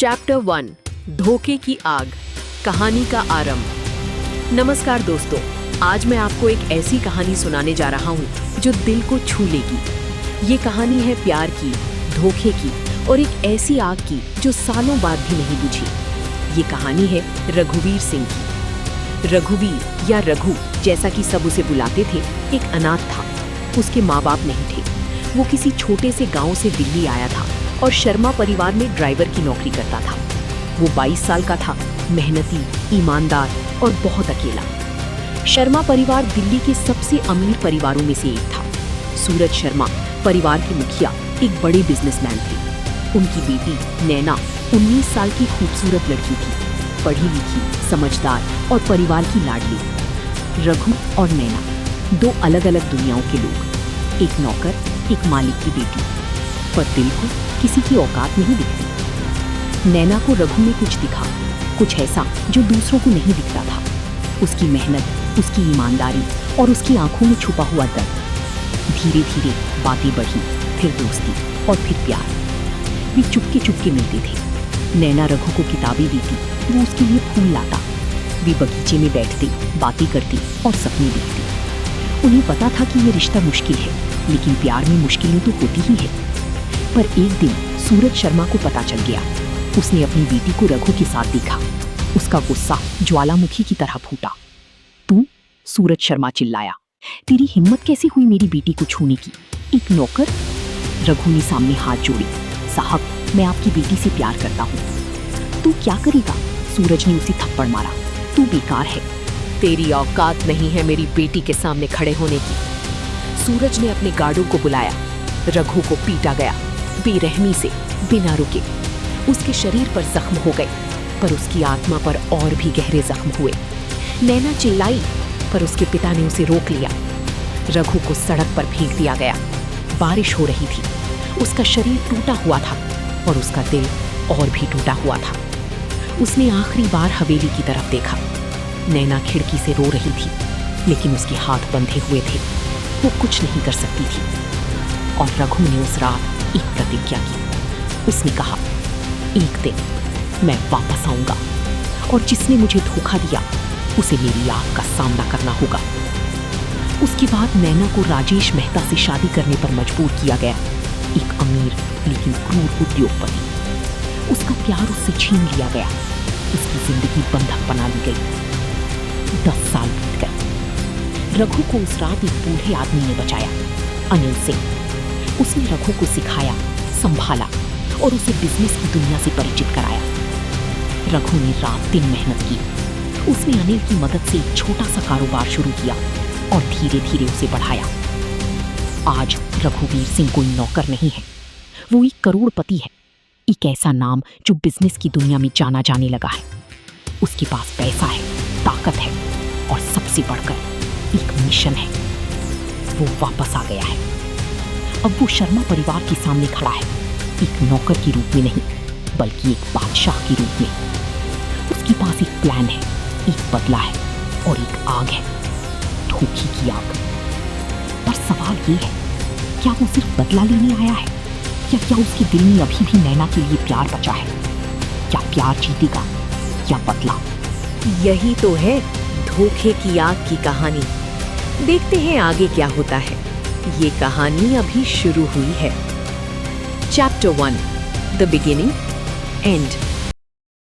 Chapter 1 धोखे की आग, कहानी का आरंभ। नमस्कार दोस्तों, आज मैं आपको एक ऐसी कहानी सुनाने जा रहा हूँ जो दिल को छू लेगी। ये कहानी है प्यार की, धोखे की और एक ऐसी आग की जो सालों बाद भी नहीं बुझी। ये कहानी है रघुवीर सिंह की। रघुवीर या रघु जैसा कि सब उसे बुलाते थे, एक अनाथ था। उसके माँ बाप नहीं थे। वो किसी छोटे से गांव से दिल्ली आया था और शर्मा परिवार में ड्राइवर की नौकरी करता था। वो 22 साल का था, मेहनती, ईमानदार और बहुत अकेला। शर्मा परिवार दिल्ली के सबसे अमीर परिवारों में से एक था। सूरज शर्मा परिवार के मुखिया एक बड़े बिजनेसमैन थे। उनकी बेटी नैना 19 साल की खूबसूरत लड़की थी, पढ़ी लिखी, समझदार और परिवार की लाडली। रघु और नैना दो अलग अलग दुनियाओं के लोग, एक नौकर, एक मालिक की बेटी, पर दिल को किसी की औकात नहीं दिखती। नैना को रघु में कुछ दिखा, कुछ ऐसा जो दूसरों को नहीं दिखता था। उसकी मेहनत, उसकी ईमानदारी और उसकी आंखों में छुपा हुआ दर्द। धीरे धीरे बातें बढ़ी, फिर दोस्ती और फिर प्यार। वे चुपके चुपके मिलते थे। नैना रघु को किताबें देती, वो उसके लिए फूल लाता। वे बगीचे में बैठते, बातें करती और सपने देखती। उन्हें पता था कि ये रिश्ता मुश्किल है, लेकिन प्यार में मुश्किलें तो होती ही है। पर एक दिन सूरज शर्मा को पता चल गया। उसने अपनी बेटी को रघु के साथ देखा। उसका गुस्सा ज्वालामुखी की तरह फूटा। तू? सूरज शर्मा चिल्लाया। तेरी हिम्मत कैसे हुई मेरी बेटी को छूने की? एक नौकर? रघु ने सामने हाथ जोड़े। साहब, मैं आपकी बेटी से प्यार करता हूँ। तू क्या करेगा? सूरज ने उसे थप्पड़ मारा। तू बेकार है। तेरी औकात नहीं है मेरी बेटी के सामने खड़े होने की। सूरज ने अपने गार्डों को बुलाया। रघु को पीटा गया, बेरहमी से, बिना रुके। उसके शरीर पर जख्म हो गए, पर उसकी आत्मा पर और भी गहरे जख्म हुए। नैना चिल्लाई, पर उसके पिता ने उसे रोक लिया। रघु को सड़क पर फेंक दिया गया। बारिश हो रही थी। उसका शरीर टूटा हुआ था और उसका दिल और भी टूटा हुआ था। उसने आखिरी बार हवेली की तरफ देखा। नैना खिड़की से रो रही थी, लेकिन उसके हाथ बंधे हुए थे। वो कुछ नहीं कर सकती थी। और रघु ने उस रात एक प्रतिज्ञा की। उसने कहा, एक दिन मैं वापस आऊंगा और जिसने मुझे धोखा दिया उसे मेरी आग का सामना करना होगा। उसके बाद नैना को राजेश मेहता से शादी करने पर मजबूर किया गया, एक अमीर लेकिन क्रूर उद्योगपति। उसका प्यार उससे छीन लिया गया। उसकी जिंदगी बंधक बना ली गई। 10 साल बीत गए। रघु को उस रात एक बूढ़े आदमी ने बचाया, अनिल सिंह। उसने रघु को सिखाया, संभाला और उसे बिजनेस की दुनिया से परिचित कराया। रघु ने रात दिन मेहनत की। उसने अनिल की मदद से एक छोटा सा कारोबार शुरू किया और धीरे धीरे उसे बढ़ाया। आज रघुवीर सिंह कोई नौकर नहीं है, वो एक करोड़पति है। एक ऐसा नाम जो बिजनेस की दुनिया में जाना जाने लगा है। उसके पास पैसा है, ताकत है और सबसे बढ़कर एक मिशन है। वो वापस आ गया है। अब वो शर्मा परिवार के सामने खड़ा है, एक नौकर के रूप में नहीं, बल्कि एक बादशाह के रूप में। उसके पास एक प्लान है, एक बदला है और एक आग है, धोखे की आग। पर सवाल ये है, क्या वो सिर्फ बदला लेने आया है, या क्या उसके दिल में अभी भी नैना के लिए प्यार बचा है? क्या प्यार जीतेगा या बदला? यही तो है धोखे की आग की कहानी। देखते हैं आगे क्या होता है। ये कहानी अभी शुरू हुई है। Chapter 1 the beginning, and.